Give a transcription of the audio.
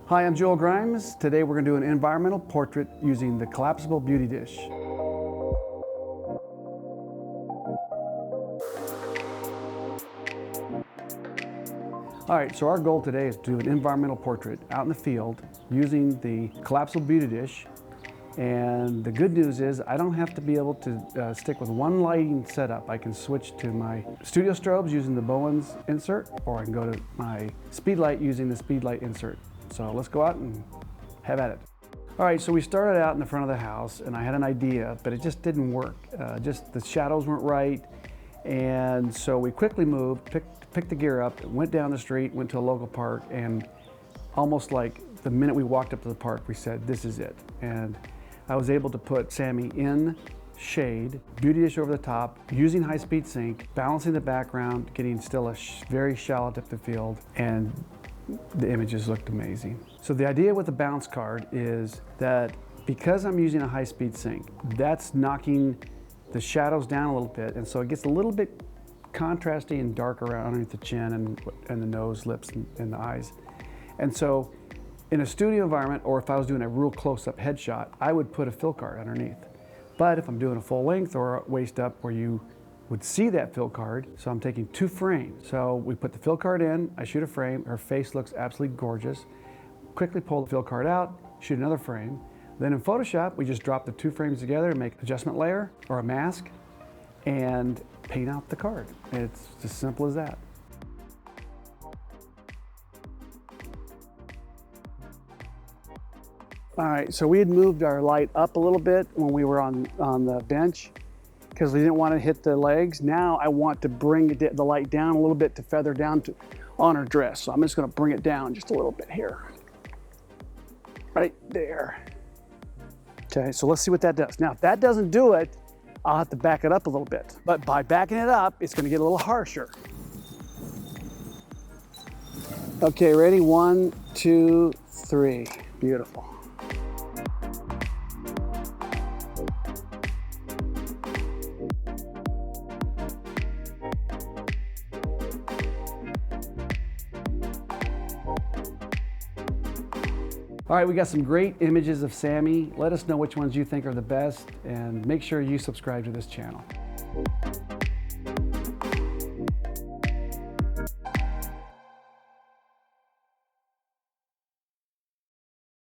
Hi, I'm Joel Grimes. Today we're going to do an environmental portrait using the collapsible beauty dish. All right, so our goal today is to do an environmental portrait out in the field using the collapsible beauty dish. And the good news is I don't have to be able to stick with one lighting setup. I can switch to my studio strobes using the Bowens insert, or I can go to my speed light using the speed light insert. So let's go out and have at it. All right, so we started out in the front of the house and I had an idea, but it just didn't work. Just the shadows weren't right. And so we quickly moved, picked the gear up, went down the street, went to a local park, and almost like the minute we walked up to the park, we said, this is it. And I was able to put Sammy in shade, beauty dish over the top, using high-speed sync, balancing the background, getting still a very shallow depth of field, and the images looked amazing. So the idea with the bounce card is that because I'm using a high-speed sync, that's knocking the shadows down a little bit, and so it gets a little bit contrasty and dark around underneath the chin and the nose, lips, and the eyes. And so in a studio environment, or if I was doing a real close-up headshot, I would put a fill card underneath. But if I'm doing a full length or waist up where you would see that fill card, so I'm taking 2 frames. So we put the fill card in, I shoot a frame, her face looks absolutely gorgeous. Quickly pull the fill card out, shoot another frame. Then in Photoshop, we just drop the 2 frames together and make an adjustment layer or a mask and paint out the card. It's as simple as that. All right, so we had moved our light up a little bit when we were on the bench because we didn't want to hit the legs. Now I want to bring the light down a little bit to feather down on her dress. So I'm just going to bring it down just a little bit here. Right there. Okay, so let's see what that does. Now, if that doesn't do it, I'll have to back it up a little bit. But by backing it up, it's going to get a little harsher. Okay, ready? 1, 2, 3. Beautiful. All right, we got some great images of Sammy. Let us know which ones you think are the best, and make sure you subscribe to this channel.